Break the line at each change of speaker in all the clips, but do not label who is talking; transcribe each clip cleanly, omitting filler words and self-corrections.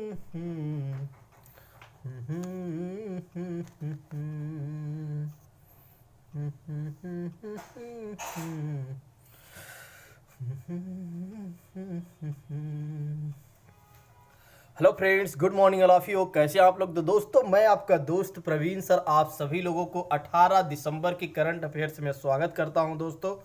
Hello friends, good morning all of you. कैसे हैं आप लोग? तो दोस्तों, मैं आपका दोस्त प्रवीण सर आप सभी लोगों को 18 दिसंबर की करंट अफेयर्स में स्वागत करता हूं दोस्तों।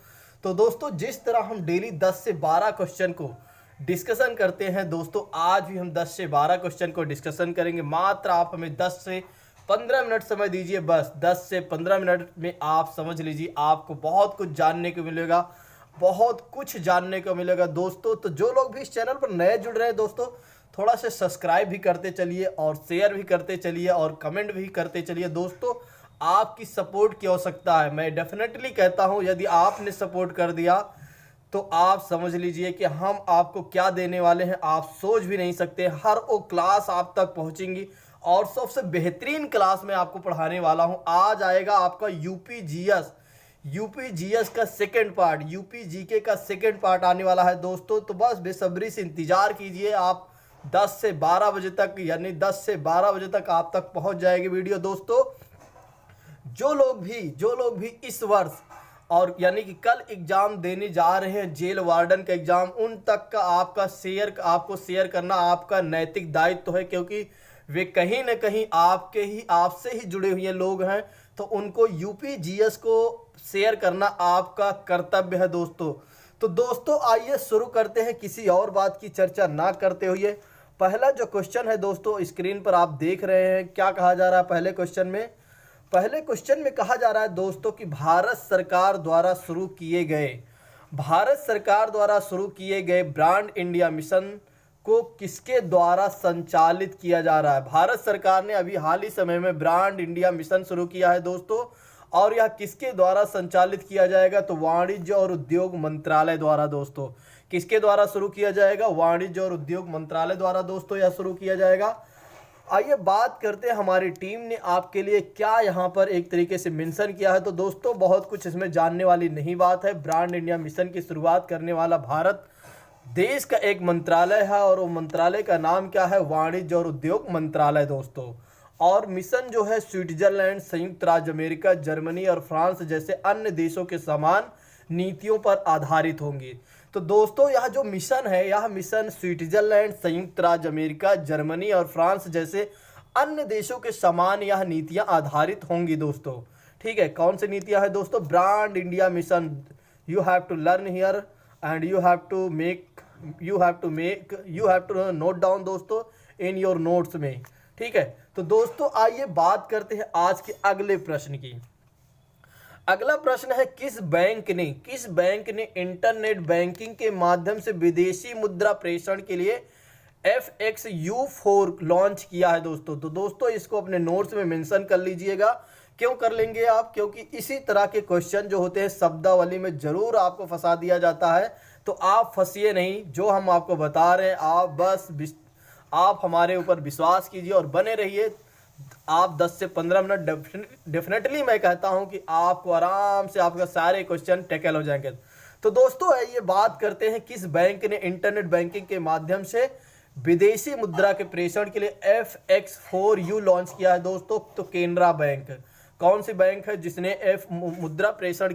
तो दोस्तों, जिस तरह हम डेली 10 से 12 क्वेश्चन को डिस्कशन करते हैं दोस्तों, आज भी हम 10 से 12 क्वेश्चन को डिस्कशन करेंगे। मात्र आप हमें 10 से 15 मिनट समय दीजिए। बस 10 से 15 मिनट में आप समझ लीजिए, आपको बहुत कुछ जानने को मिलेगा, बहुत कुछ जानने को मिलेगा दोस्तों। तो जो लोग भी इस चैनल पर नए जुड़ रहे हैं दोस्तों, थोड़ा सा सब्सक्राइब भी करते चलिए और शेयर भी करते चलिए और कमेंट भी करते चलिए दोस्तों। आपकी सपोर्ट की आवश्यकता है। मैं डेफिनेटली कहता हूं, यदि आपने सपोर्ट कर दिया तो आप समझ लीजिए कि हम आपको क्या देने वाले हैं, आप सोच भी नहीं सकते। हर वो क्लास आप तक पहुंचेंगी और सबसे बेहतरीन क्लास में आपको पढ़ाने वाला हूं। आज आएगा आपका यूपी जीएस का सेकंड पार्ट, यूपी जीके का सेकंड पार्ट आने वाला है दोस्तों। तो बस बेसब्री से इंतजार कीजिए। आप 10 से 12 बजे तक, यानी 10 से 12 बजे तक आप तक पहुंच जाएगी वीडियो दोस्तों। जो लोग भी इस वर्ष और यानी कि कल एग्जाम देने जा रहे हैं, जेल वार्डन का एग्जाम, उन तक का आपको शेयर करना आपका नैतिक दायित्व है, क्योंकि वे कहीं ना कहीं आपसे ही जुड़े हुए लोग हैं। तो उनको यूपी जीएस को शेयर करना आपका कर्तव्य है दोस्तों। तो दोस्तों, आइए शुरू करते हैं, किसी और बात की चर्चा ना करते हुए। पहला जो क्वेश्चन है दोस्तों, स्क्रीन पर आप देख रहे हैं, क्या कहा जा रहा है पहले क्वेश्चन में कहा जा रहा है दोस्तों कि भारत सरकार द्वारा शुरू किए गए ब्रांड इंडिया मिशन को किसके द्वारा संचालित किया जा रहा है। भारत सरकार ने अभी हाल ही समय में ब्रांड इंडिया मिशन शुरू किया है दोस्तों, और यह किसके द्वारा संचालित किया जाएगा? तो वाणिज्य और उद्योग मंत्रालय द्वारा दोस्तों। किसके द्वारा शुरू किया जाएगा? वाणिज्य और उद्योग मंत्रालय द्वारा दोस्तों यह शुरू किया जाएगा। आइए बात करते हैं हमारी टीम ने आपके लिए क्या यहाँ पर एक तरीके से मेंशन किया है। तो दोस्तों, बहुत कुछ इसमें जानने वाली नहीं बात है। ब्रांड इंडिया मिशन की शुरुआत करने वाला भारत देश का एक मंत्रालय है, और वो मंत्रालय का नाम क्या है? वाणिज्य और उद्योग मंत्रालय दोस्तों। और मिशन जो है स्विट्जरलैंड, संयुक्त राज्य अमेरिका, जर्मनी और फ्रांस जैसे अन्य देशों के समान नीतियों पर आधारित होंगी। तो दोस्तों, यह जो मिशन है, यह मिशन स्विट्जरलैंड, संयुक्त राज्य अमेरिका, जर्मनी और फ्रांस जैसे अन्य देशों के समान यह नीतियां आधारिट होंगी दोस्तों। ठीक है, कौन सी नीतियां हैं दोस्तों? Brand India mission. You have to learn here and you have to note down दोस्तों इन योर नोट्स में। ठीक है, तो दोस्तों आइए बात करते हैं आज के अगले प्रश्न की। अगला प्रश्न है, किस बैंक ने इंटरनेट बैंकिंग के माध्यम से विदेशी मुद्रा प्रेषण के लिए FXU4 लॉन्च किया है दोस्तों? तो दोस्तों, इसको अपने नोट्स में मेंशन कर लीजिएगा। क्यों कर लेंगे आप? क्योंकि इसी तरह के क्वेश्चन जो होते हैं शब्दावली में जरूर आपको फंसा दिया जाता है। तो आप फंसिए नहीं, जो हम आपको बता रहे हैं आप हमारे ऊपर विश्वास कीजिए और बने रहिए। आप 10 से 15 मिनट डेफिनेटली मैं कहता हूं कि आपको आराम से आपका सारे क्वेश्चन टैकल हो जाएंगे। तो दोस्तों, ये बात करते हैं, किस बैंक ने इंटरनेट बैंकिंग के माध्यम से विदेशी मुद्रा के प्रेषण के लिए FX4U लॉन्च किया है दोस्तों? तो केनरा बैंक। कौन सी बैंक है जिसने मुद्रा प्रेषण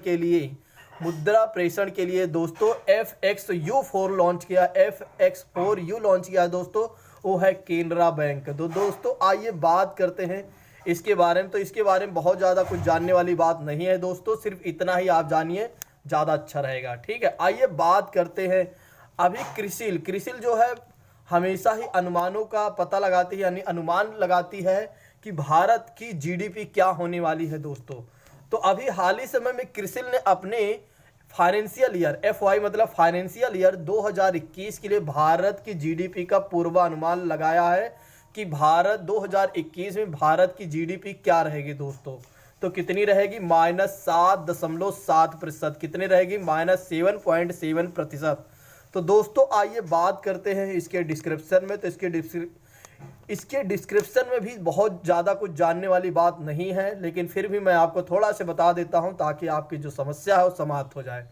के लिए दोस्तों FXU4 लॉन्च किया, FX4U लॉन्च किया दोस्तों? वो है केनरा बैंक। तो दोस्तों, आइए बात करते हैं इसके बारे में। तो इसके बारे में बहुत ज़्यादा कुछ जानने वाली बात नहीं है दोस्तों, सिर्फ इतना ही आप जानिए, ज़्यादा अच्छा रहेगा। ठीक है, आइए बात करते हैं अभी क्रिसिल जो है हमेशा ही अनुमानों का पता लगाती है, यानी अनुमान लगाती है कि भारत की GDP क्या होने वाली है दोस्तों। तो अभी हाल ही समय में क्रिसिल ने अपने फाइनेंशियल ईयर, FY मतलब फाइनेंशियल ईयर 2021 के लिए भारत की GDP का पूर्वानुमान लगाया है कि 2021 में भारत की GDP क्या रहेगी दोस्तों। तो कितनी रहेगी? -7.7%। कितनी रहेगी? -7.7%। तो दोस्तों, आइए बात करते हैं इसके डिस्क्रिप्शन में। तो इसके डिस्क्रिप्शन में भी बहुत ज़्यादा कुछ जानने वाली बात नहीं है, लेकिन फिर भी मैं आपको थोड़ा सा बता देता हूं ताकि आपकी जो समस्या है वो समाप्त हो जाए।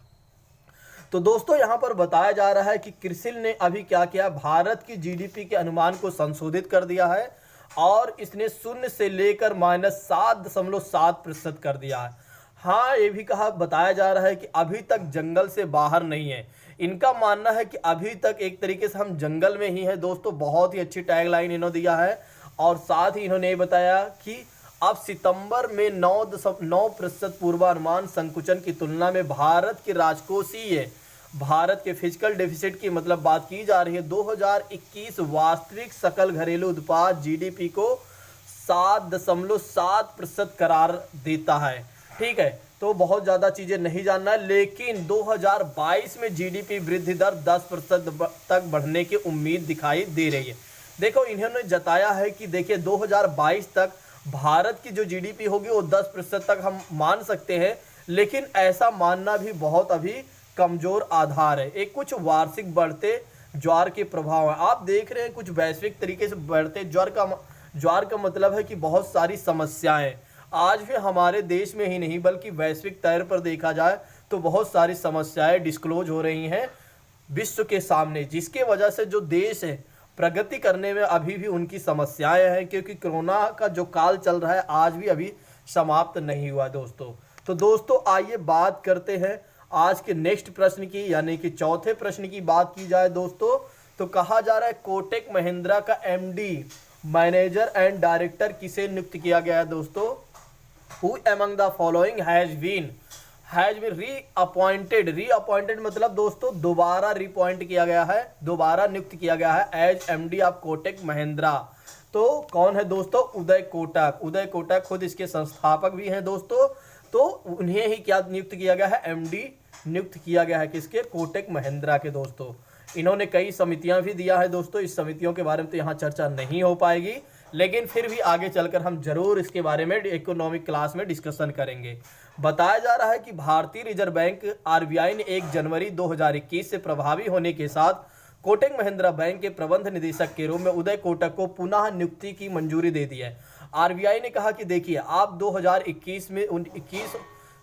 तो दोस्तों यहाँ पर बताया जा रहा है कि क्रिसिल ने अभी क्या किया, भारत की जीडीपी के अनुमान को संशोधित कर दिया है और इसने 0 से लेकर -7.7% कर दिया है। हाँ, ये भी कहा बताया जा रहा है कि अभी तक जंगल से बाहर नहीं है। इनका मानना है कि अभी तक एक तरीके से हम जंगल में ही हैं दोस्तों। बहुत ही अच्छी टैगलाइन इन्होंने दिया है और साथ ही इन्होंने ये बताया कि अब सितंबर में 9% पूर्वानुमान संकुचन की तुलना में भारत की राजकोषीय, भारत के फिजिकल डेफिसिट की मतलब बात की जा रही है, 2021 वास्तविक सकल घरेलू उत्पाद जीडीपी को 7.7% करार देता है। ठीक है, तो बहुत ज़्यादा चीज़ें नहीं जानना है, लेकिन 2022 में जीडीपी वृद्धि दर 10% तक बढ़ने की उम्मीद दिखाई दे रही है। देखो, इन्होंने जताया है कि देखिए 2022 तक भारत की जो जीडीपी होगी वो 10% तक हम मान सकते हैं, लेकिन ऐसा मानना भी बहुत अभी कमज़ोर आधार है। एक कुछ वार्षिक बढ़ते ज्वार के प्रभाव है। आप देख रहे हैं कुछ वैश्विक तरीके से बढ़ते ज्वार का मतलब है कि बहुत सारी समस्याएं आज भी हमारे देश में ही नहीं बल्कि वैश्विक स्तर पर देखा जाए तो बहुत सारी समस्याएं डिस्क्लोज हो रही हैं विश्व के सामने, जिसके वजह से जो देश है प्रगति करने में अभी भी उनकी समस्याएं हैं, क्योंकि कोरोना का जो काल चल रहा है आज भी अभी समाप्त नहीं हुआ दोस्तों। तो दोस्तों आइए बात करते हैं आज के नेक्स्ट प्रश्न की, यानी कि चौथे प्रश्न की बात की जाए दोस्तों, तो कहा जा रहा है कोटक महिंद्रा का एमडी, मैनेजर एंड डायरेक्टर किसे नियुक्त किया गया है दोस्तों? Who among the following has been reappointed मतलब दोस्तों दोबारा रिपॉइंट किया गया है, दोबारा नियुक्त किया गया है as MD of Kotak Mahindra. तो कौन है दोस्तों? उदय कोटक। उदय कोटक खुद इसके संस्थापक भी हैं दोस्तों। तो उन्हें ही क्या नियुक्त किया गया है? एमडी नियुक्त किया गया है किसके? कोटक महिंद्रा के दोस्तों। इन्होंने कई समितियां भी दिया है दोस्तों, इस समितियों के बारे में तो यहाँ चर्चा नहीं हो पाएगी, लेकिन फिर भी आगे चलकर हम जरूर इसके बारे में इकोनॉमिक क्लास में डिस्कशन करेंगे। बताया जा रहा है कि भारतीय रिजर्व बैंक आरबीआई ने 1 जनवरी 2021 से प्रभावी होने के साथ कोटक महिंद्रा बैंक के प्रबंध निदेशक के रूप में उदय कोटक को पुनः नियुक्ति की मंजूरी दे दी है। आरबीआई ने कहा कि देखिए आप 2021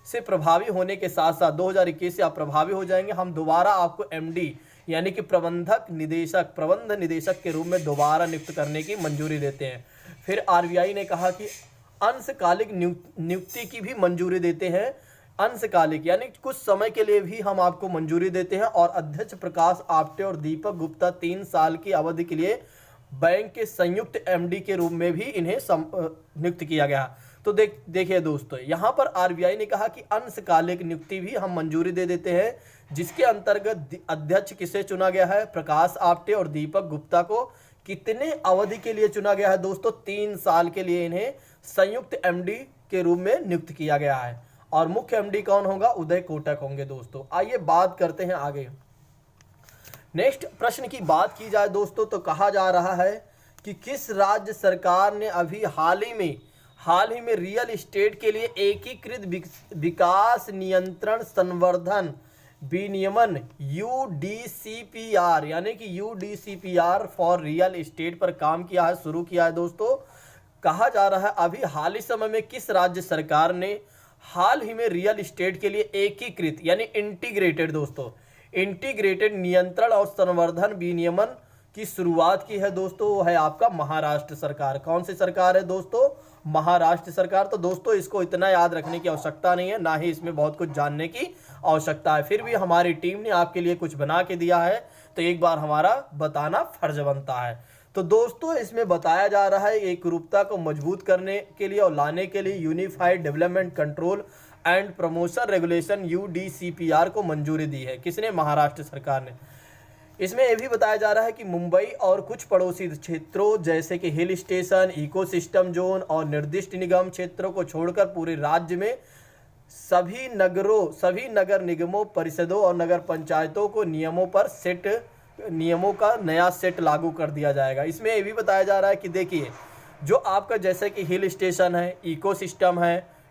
से प्रभावी होने के साथ साथ 2021 से आप प्रभावी हो जाएंगे, हम दोबारा आपको एमडी यानी कि प्रबंध निदेशक के रूप में दोबारा नियुक्त करने की मंजूरी देते हैं। फिर आरबीआई ने कहा कि अंशकालिक नियुक्ति की भी मंजूरी देते हैं। अंशकालिक यानी कुछ समय के लिए भी हम आपको मंजूरी देते हैं। और अध्यक्ष प्रकाश आप्टे और दीपक गुप्ता 3 साल की अवधि के लिए बैंक के संयुक्त एमडी के रूप में भी इन्हें नियुक्त किया गया। तो देखिए दोस्तों, यहाँ पर आरबीआई ने कहा कि अंशकालिक नियुक्ति भी हम मंजूरी दे देते हैं, जिसके अंतर्गत अध्यक्ष किसे चुना गया है? प्रकाश आप्टे और दीपक गुप्ता को कितने अवधि के लिए चुना गया है दोस्तों? 3 साल के लिए इन्हें संयुक्त एमडी के रूप में नियुक्त किया गया है। और मुख्य एमडी कौन होगा? उदय कोटक होंगे दोस्तों। आइए बात करते हैं आगे। नेक्स्ट प्रश्न की बात की जाए दोस्तों, तो कहा जा रहा है कि किस राज्य सरकार ने अभी हाल ही में रियल एस्टेट के लिए एकीकृत विकास नियंत्रण संवर्धन विनियमन यूडीसीपीआर यानी कि यूडीसीपीआर फॉर रियल एस्टेट पर काम किया है, शुरू किया है दोस्तों। कहा जा रहा है अभी हाल ही समय में किस राज्य सरकार ने हाल ही में रियल एस्टेट के लिए एकीकृत यानी इंटीग्रेटेड दोस्तों, इंटीग्रेटेड नियंत्रण और संवर्धन विनियमन की शुरुआत की है दोस्तों? वो है आपका महाराष्ट्र सरकार। कौन सी सरकार है दोस्तों? महाराष्ट्र सरकार। तो दोस्तों इसको इतना याद रखने की आवश्यकता नहीं है, ना ही इसमें बहुत कुछ जानने की आवश्यकता है। फिर भी हमारी टीम ने आपके लिए कुछ बना के दिया है, तो एक बार हमारा बताना फर्ज बनता है। तो दोस्तों इसमें बताया जा रहा है एकरूपता को मजबूत करने के लिए और लाने के लिए unified development control and promotion regulation UDCPR को मंजूरी दी है। किसने? महाराष्ट्र सरकार ने। इसमें यह भी बताया जा रहा है कि मुंबई और कुछ पड़ोसी क्षेत्रों जैसे कि हिल स्टेशन, इकोसिस्टम जोन और निर्दिष्ट निगम क्षेत्रों को छोड़कर पूरे राज्य में सभी नगर निगमों, परिषदों और नगर पंचायतों को नियमों का नया सेट लागू कर दिया जाएगा। इसमें यह भी बताया जा रहा है कि देखिए जो आपका जैसे कि हिल स्टेशन है,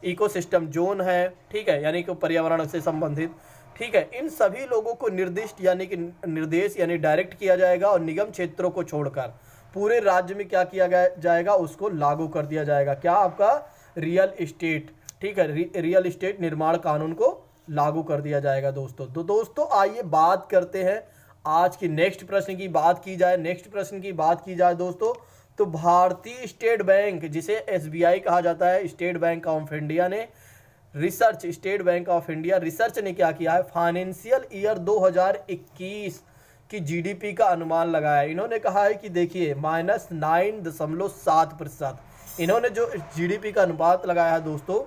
इकोसिस्टम जोन है, ठीक है, यानी कि पर्यावरण से संबंधित, ठीक है, इन सभी लोगों को निर्दिष्ट यानी कि निर्देश यानी डायरेक्ट किया जाएगा और निगम क्षेत्रों को छोड़कर पूरे राज्य में क्या किया जाएगा? उसको लागू कर दिया जाएगा। क्या? आपका रियल एस्टेट, ठीक है, रियल एस्टेट निर्माण कानून को लागू कर दिया जाएगा दोस्तों। तो दोस्तों आइए बात करते हैं आज की नेक्स्ट प्रश्न की बात की जाए। नेक्स्ट प्रश्न की बात की जाए दोस्तों, तो भारतीय स्टेट बैंक, जिसे एसबीआई कहा जाता है, स्टेट बैंक ऑफ इंडिया ने state bank of India research ने क्या किया है, फाइनेंशियल ईयर 2021 की जीडीपी का अनुमान लगाया। इन्होंने कहा है कि देखिए -9.7%। इन्होंने जो जीडीपी का अनुपात लगाया है दोस्तों,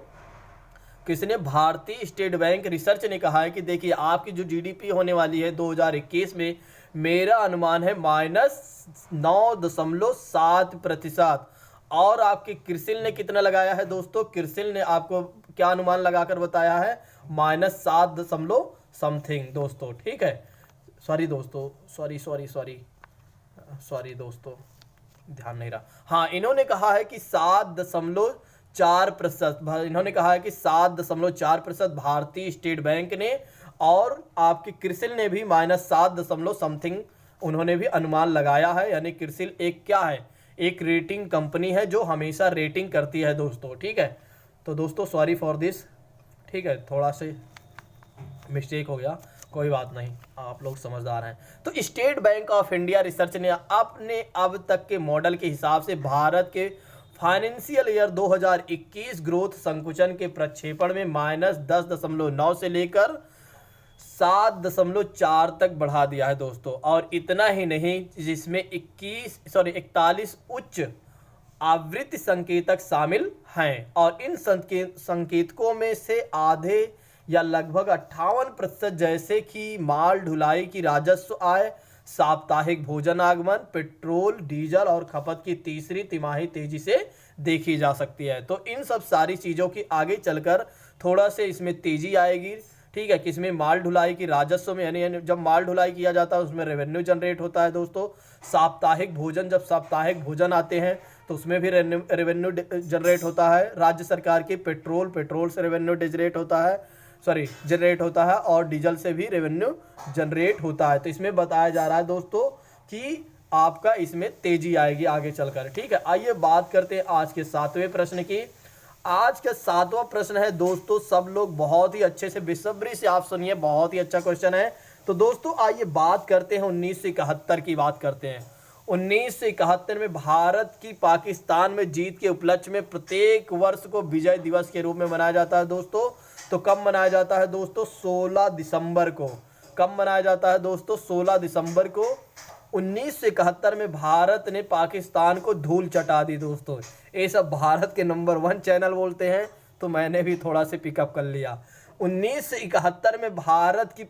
किसने, भारतीय स्टेट बैंक रिसर्च ने कहा है कि देखिए आपकी जो जीडीपी होने वाली है 2021 में, मेरा अनुमान है -9.7%। और आपके क्रिसिल ने कितना लगाया है दोस्तों, क्रिसिल ने आपको क्या अनुमान लगाकर बताया है, -7 दशमलव समथिंग दोस्तों। ठीक है, सॉरी दोस्तों, सॉरी दोस्तों, ध्यान नहीं रहा। हाँ, इन्होंने कहा है कि 7.4%, इन्होंने कहा है कि 7.4% भारतीय स्टेट बैंक ने, और आपके क्रिसिल ने भी -7 दशमलव समथिंग उन्होंने भी अनुमान लगाया है। यानी क्रिसिल एक क्या है, एक रेटिंग कंपनी है जो हमेशा रेटिंग करती है दोस्तों। ठीक है, तो दोस्तों सॉरी फॉर दिस, ठीक है, थोड़ा से मिस्टेक हो गया, कोई बात नहीं, आप लोग समझदार हैं। तो state bank of India research ने अपने अब तक के मॉडल के हिसाब से भारत के फाइनेंशियल ईयर 2021 ग्रोथ संकुचन के प्रक्षेपण में -10.9 से लेकर 7.4 तक बढ़ा दिया है दोस्तों। और इतना ही नहीं, जिसमें 41 उच्च आवृत्ति संकेतक शामिल हैं, और इन संकेतकों में से आधे या लगभग 58% जैसे कि माल ढुलाई की राजस्व आय, साप्ताहिक भोजन आगमन, पेट्रोल डीजल और खपत की तीसरी तिमाही तेजी से देखी जा सकती है। तो इन सब सारी चीज़ों की आगे चलकर थोड़ा से इसमें तेजी आएगी। ठीक है, किसमें, माल ढुलाई की राजस्व में, यानी जब माल ढुलाई किया जाता है उसमें रेवेन्यू जनरेट होता है दोस्तों। साप्ताहिक भोजन, जब साप्ताहिक भोजन आते हैं तो उसमें भी रेवेन्यू जनरेट होता है राज्य सरकार के। पेट्रोल से रेवेन्यू जनरेट होता है, और डीजल से भी रेवेन्यू जनरेट होता है। तो इसमें बताया जा रहा है दोस्तों कि आपका इसमें तेजी आएगी आगे चलकर। ठीक है, आइए बात करते हैं आज के 7वें प्रश्न की। आज का 7वां प्रश्न है दोस्तों, सब लोग बहुत ही अच्छे से बेसब्री से आप सुनिए, बहुत ही अच्छा क्वेश्चन है। तो दोस्तों आइए बात करते हैं 1971 की बात करते हैं। 1971 में भारत की पाकिस्तान में जीत के उपलक्ष्य में प्रत्येक वर्ष को विजय दिवस के रूप में मनाया जाता है दोस्तों। तो कब मनाया जाता है दोस्तों, 16 दिसंबर को। कब मनाया जाता है दोस्तों, 16 दिसंबर को। 1971 में भारत ने पाकिस्तान को धूल चटा दी दोस्तों। ये सब भारत के नंबर 1 चैनल बोलते हैं, तो मैंने भी थोड़ा से पिकअप कर लिया। 1971 में भारत की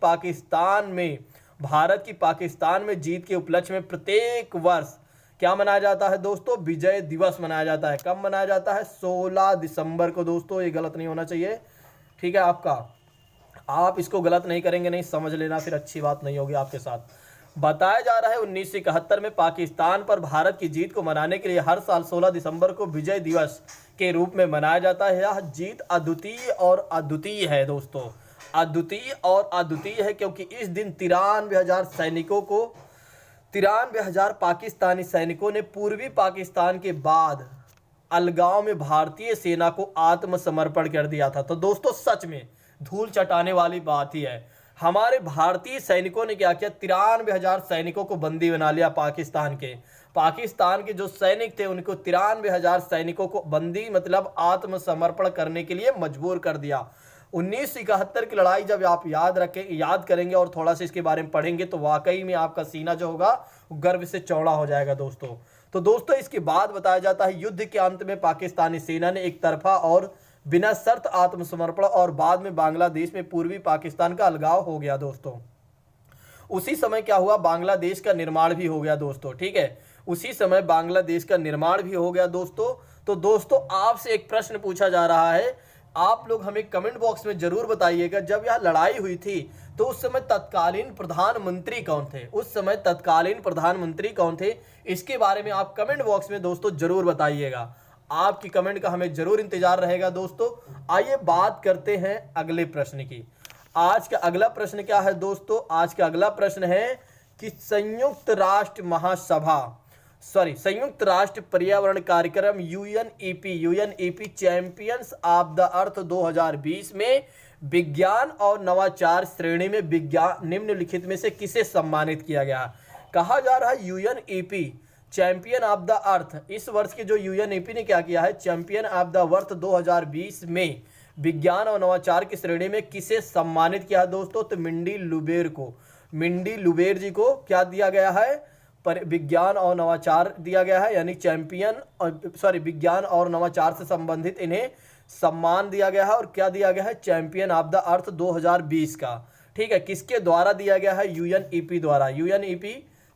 पाकिस्तान में जीत के उपलक्ष्य में प्रत्येक वर्ष क्या मनाया जाता है दोस्तों, विजय दिवस मनाया जाता है। कब मनाया जाता है, 16 दिसंबर को दोस्तों। ये गलत नहीं होना चाहिए, ठीक है, आप इसको गलत नहीं करेंगे, नहीं समझ लेना, फिर अच्छी बात नहीं होगी आपके साथ। बताया जा रहा है 1971 में पाकिस्तान पर भारत की जीत को मनाने के लिए हर साल 16 दिसंबर को विजय दिवस के रूप में मनाया जाता है। यह जीत अद्वितीय और अद्वितीय है दोस्तों, अद्वितीय और अद्वितीय है, क्योंकि इस दिन 93,000 पाकिस्तानी सैनिकों ने पूर्वी पाकिस्तान के बाद अलगाव में भारतीय सेना को आत्मसमर्पण कर दिया था। तो दोस्तों सच में धूल चटाने वाली बात ही है। हमारे भारतीय सैनिकों ने क्या किया, 93,000 सैनिकों को बंदी बना लिया। पाकिस्तान के जो सैनिक थे उनको 93,000 सैनिकों को बंदी मतलब आत्मसमर्पण करने के लिए मजबूर कर दिया। 1971 की लड़ाई जब आप याद करेंगे और थोड़ा सा इसके बारे में पढ़ेंगे तो वाकई में आपका सीना जो होगा गर्व से चौड़ा हो जाएगा दोस्तों। तो दोस्तों इसके बाद बताया जाता है युद्ध के अंत में पाकिस्तानी सेना ने एक तरफा और बिना शर्त आत्मसमर्पण, और बाद में बांग्लादेश में पूर्वी पाकिस्तान का अलगाव हो गया दोस्तों। उसी समय क्या हुआ, बांग्लादेश का निर्माण भी हो गया दोस्तों। ठीक है, उसी समय बांग्लादेश का निर्माण भी हो गया दोस्तों। तो दोस्तों आपसे एक प्रश्न पूछा जा रहा है, आप लोग हमें कमेंट बॉक्स में जरूर बताइएगा, जब यह लड़ाई हुई थी तो उस समय तत्कालीन प्रधानमंत्री कौन थे, इसके बारे में आप कमेंट बॉक्स में दोस्तों जरूर बताइएगा। आपकी कमेंट का हमें जरूर इंतजार रहेगा दोस्तों। आइए बात करते हैं अगले प्रश्न की। आज का अगला प्रश्न क्या है दोस्तों, आज का अगला प्रश्न है कि संयुक्त राष्ट्र पर्यावरण कार्यक्रम UNEP champions of the earth 2020 में विज्ञान और नवाचार श्रेणी में विज्ञान निम्नलिखित में से किसे सम्मानित किया गया? कहा जा रहा है UNEP champion of the earth. इस वर्ष के जो यूएनईपी ने क्या किया है, चैंपियन ऑफ द अर्थ 2020 में विज्ञान और नवाचार की श्रेणी में किसे सम्मानित किया दोस्तों? तो मिंडी लुबेर को, मिंडी लुबेर जी को क्या दिया गया है? पर विज्ञान और नवाचार दिया गया है, यानी विज्ञान और नवाचार से संबंधित इन्हें सम्मान दिया गया है। और क्या दिया गया है? चैंपियन ऑफ द अर्थ 2020 का। ठीक है, किसके द्वारा दिया गया है? यूएनईपी द्वारा। यूएनईपी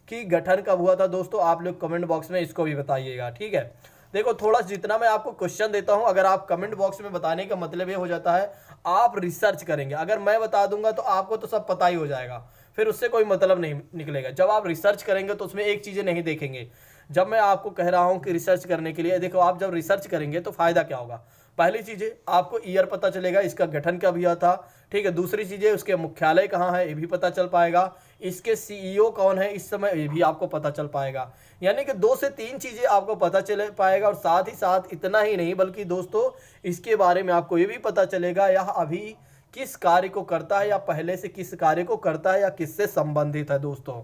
की गठन कब हुआ था दोस्तों? आप लोग कमेंट बॉक्स में इसको भी बताइएगा। ठीक है, देखो थोड़ा जितना मैं आपको क्वेश्चन देता हूं, अगर आप कमेंट बॉक्स में बताने का मतलब ये हो जाता है आप रिसर्च करेंगे। अगर मैं बता दूंगा तो आपको तो सब पता ही हो जाएगा, फिर उससे कोई मतलब नहीं निकलेगा। जब आप रिसर्च करेंगे तो उसमें एक चीज़ें नहीं देखेंगे। जब मैं आपको कह रहा हूं कि रिसर्च करने के लिए, देखो आप जब रिसर्च करेंगे तो फायदा क्या होगा? पहली चीज़ें आपको ईयर पता चलेगा, इसका गठन कब हुआ था। ठीक है, दूसरी चीज़ें उसके मुख्यालय कहाँ है ये भी पता चल पाएगा, इसके सीईओ कौन है इस समय ये भी आपको पता चल पाएगा। यानी कि 2 से 3 चीज़ें आपको पता चल पाएगा। और साथ ही साथ इतना ही नहीं बल्कि दोस्तों इसके बारे में आपको ये भी पता चलेगा यह अभी किस कार्य को करता है, या पहले से किस कार्य को करता है, या किससे संबंधित है दोस्तों।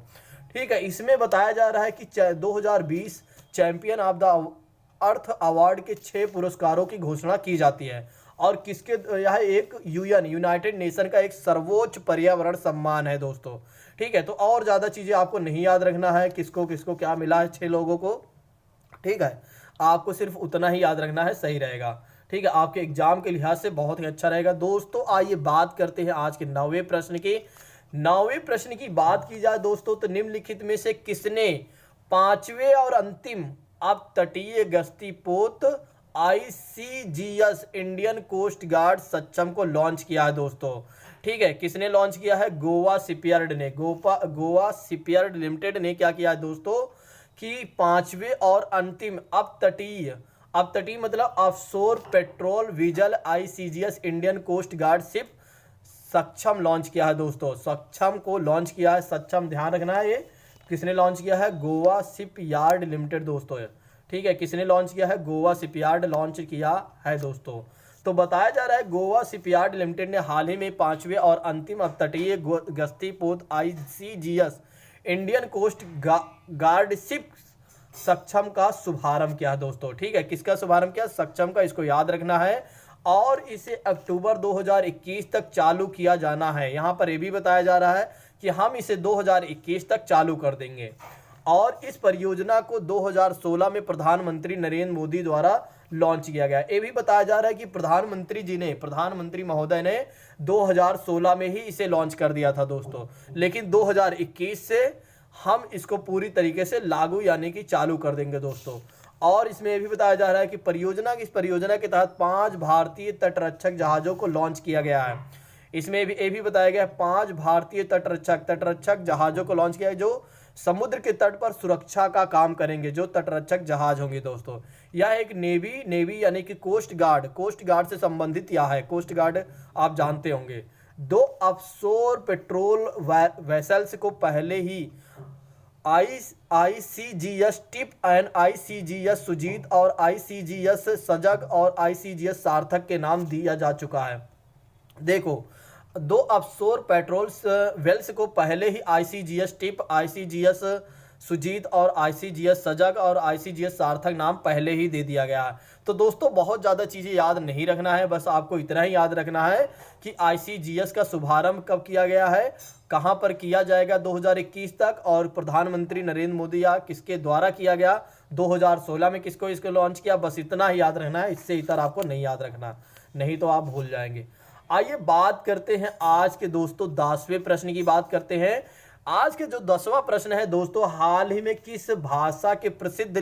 ठीक है, इसमें बताया जा रहा है कि 2020 champion of the earth award के 6 पुरस्कारों की घोषणा की जाती है। और किसके, यह एक यूनाइटेड नेशन का एक सर्वोच्च पर्यावरण सम्मान है दोस्तों। ठीक है, तो और ज़्यादा चीज़ें आपको नहीं याद रखना है, किसको किसको क्या मिला है 6 लोगों को। ठीक है, आपको सिर्फ उतना ही याद रखना है, सही रहेगा। ठीक है, आपके एग्जाम के लिहाज से बहुत ही अच्छा रहेगा दोस्तों। आइए बात करते हैं आज के 9वें प्रश्न की। 9वें प्रश्न की बात की जाए दोस्तों तो निम्नलिखित में से किसने 5वें और अंतिम अब तटीय गश्ती पोत ICGS इंडियन कोस्ट गार्ड सक्षम को लॉन्च किया है दोस्तों। ठीक है, किसने लॉन्च किया है? गोवा शिपयार्ड ने। गोवा शिपयार्ड लिमिटेड ने क्या किया है दोस्तों कि 5वें और अंतिम अब तटीय मतलब offshore patrol vessel ICGS Indian coast guard ship Saksham launch किया है दोस्तों। सक्षम को लॉन्च किया है, सक्षम ध्यान रखना है, ये किसने लॉन्च किया है? गोवा शिपयार्ड लिमिटेड दोस्तों। ठीक है, किसने लॉन्च किया है? गोवा शिपयार्ड लॉन्च किया है दोस्तों। तो बताया जा रहा है गोवा शिपयार्ड लिमिटेड ने हाल ही में 5वें और अंतिम अपतटीय गश्ती पोत ICGS Indian coast guard ship Saksham का शुभारंभ किया दोस्तों। ठीक है, किसका शुभारंभ किया? सक्षम का, इसको याद रखना है। और इसे अक्टूबर 2021 तक चालू किया जाना है। यहाँ पर यह भी बताया जा रहा है कि हम इसे 2021 तक चालू कर देंगे। और इस परियोजना को 2016 में प्रधानमंत्री नरेंद्र मोदी द्वारा लॉन्च किया गया। ये भी बताया जा रहा है कि प्रधानमंत्री महोदय ने 2016 में ही इसे लॉन्च कर दिया था दोस्तों, लेकिन 2021 से हम इसको पूरी तरीके से लागू यानी कि चालू कर देंगे दोस्तों। और इसमें यह भी बताया जा रहा है कि इस परियोजना के तहत 5 भारतीय तटरक्षक जहाजों को लॉन्च किया गया है। इसमें भी ये भी बताया गया है 5 भारतीय तटरक्षक जहाजों को लॉन्च किया है जो समुद्र के तट पर सुरक्षा का काम करेंगे। जो तटरक्षक जहाज होंगे दोस्तों, यह एक नेवी यानी कि कोस्ट गार्ड से संबंधित यह है। कोस्ट गार्ड आप जानते होंगे। 2 ऑफशोर पेट्रोल वेसल्स को पहले ही ICGS टिप एंड ICGS सुजीत और ICGS सजग और ICGS सार्थक के नाम दिया जा चुका है। देखो, 2 ऑफशोर पेट्रोल वेल्स को पहले ही ICGS टिप, ICGS सुजीत और ICGS सजग और ICGS सार्थक नाम पहले ही दे दिया गया है। तो दोस्तों बहुत ज़्यादा चीज़ें याद नहीं रखना है, बस आपको इतना ही याद रखना है कि ICGS का शुभारंभ कब किया गया है, कहाँ पर किया जाएगा 2021 तक, और प्रधानमंत्री नरेंद्र मोदी या किसके द्वारा किया गया 2016 में, इसको लॉन्च किया। बस इतना ही याद रखना है, इससे इतर आपको नहीं याद रखना, नहीं तो आप भूल जाएंगे। आइए बात करते हैं आज के दोस्तों 10वें प्रश्न की बात करते हैं। आज के जो 10वां प्रश्न है दोस्तों, हाल ही में किस भाषा के प्रसिद्ध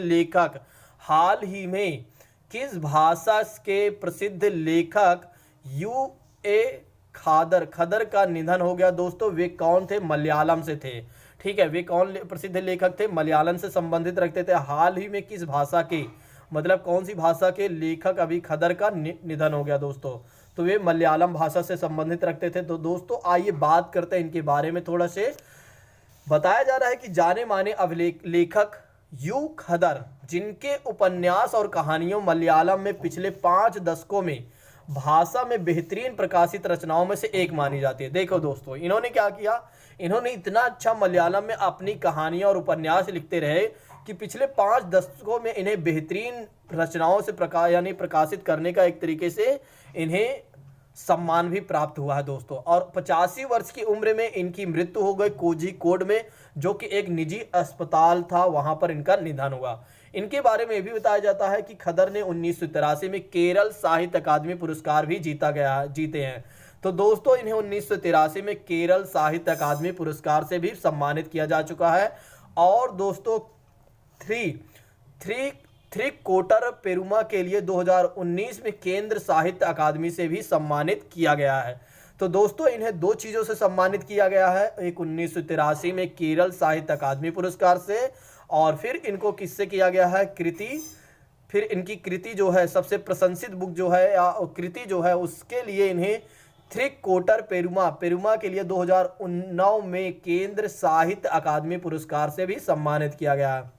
लेखक U.A. खदर का निधन हो गया दोस्तों। वे कौन थे? मलयालम से थे। ठीक है, वे कौन प्रसिद्ध लेखक थे? मलयालम से संबंधित रखते थे। हाल ही में किस भाषा के, मतलब कौन सी भाषा के लेखक अभी खदर का निधन हो गया दोस्तों? तो वे मलयालम भाषा से संबंधित रखते थे। तो दोस्तों आइए बात करते हैं इनके बारे में थोड़ा से। बताया जा रहा है कि जाने माने लेखक यू खदर, जिनके उपन्यास और कहानियों मलयालम में पिछले 5 दशकों में भाषा में बेहतरीन प्रकाशित रचनाओं में से एक मानी जाती है। देखो दोस्तों, इन्होंने क्या किया, इन्होंने इतना अच्छा मलयालम में अपनी कहानियां और उपन्यास लिखते रहे कि पिछले 5 दशकों में इन्हें बेहतरीन रचनाओं से प्रकाशित करने का एक तरीके से इन्हें सम्मान भी प्राप्त हुआ है दोस्तों। और 85 वर्ष की उम्र में इनकी मृत्यु हो गई कोझिकोड में, जो कि एक निजी अस्पताल था, वहां पर इनका निधन हुआ। इनके बारे में भी बताया जाता है कि खदर ने 1983 में केरल साहित्य अकादमी पुरस्कार भी जीते हैं। तो दोस्तों, इन्हें 1983 में केरल साहित्य अकादमी पुरस्कार से भी सम्मानित किया जा चुका है। और दोस्तों, थ्री कोटर पेरुमा के लिए 2019 में केंद्र साहित्य अकादमी से भी सम्मानित किया गया है। तो दोस्तों, इन्हें 2 चीज़ों से सम्मानित किया गया है, एक 1983 में केरल साहित्य अकादमी पुरस्कार से, और फिर इनको किससे किया गया है, फिर इनकी कृति जो है, सबसे प्रशंसित बुक जो है या कृति जो है, उसके लिए इन्हें थ्री कोटर पेरुमा के लिए 2009 में केंद्र साहित्य अकादमी पुरस्कार से भी सम्मानित किया गया है।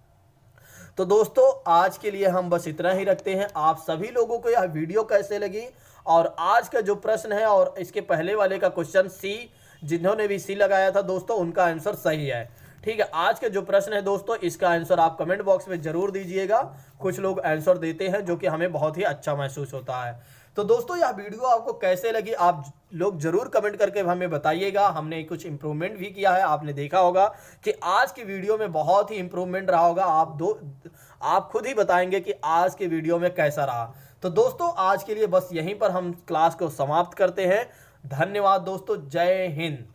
तो दोस्तों, आज के लिए हम बस इतना ही रखते हैं। आप सभी लोगों को यह वीडियो कैसे लगी, और आज का जो प्रश्न है और इसके पहले वाले का क्वेश्चन सी, जिन्होंने भी सी लगाया था दोस्तों, उनका आंसर सही है। ठीक है, आज का जो प्रश्न है दोस्तों, इसका आंसर आप कमेंट बॉक्स में जरूर दीजिएगा। कुछ लोग आंसर देते हैं जो कि हमें बहुत ही अच्छा महसूस होता है। तो दोस्तों, यह वीडियो आपको कैसे लगी आप लोग जरूर कमेंट करके हमें बताइएगा। हमने कुछ इंप्रूवमेंट भी किया है, आपने देखा होगा कि आज की वीडियो में बहुत ही इंप्रूवमेंट रहा होगा। आप खुद ही बताएंगे कि आज के वीडियो में कैसा रहा। तो दोस्तों, आज के लिए बस यहीं पर हम क्लास को समाप्त करते हैं। धन्यवाद दोस्तों, जय हिंद।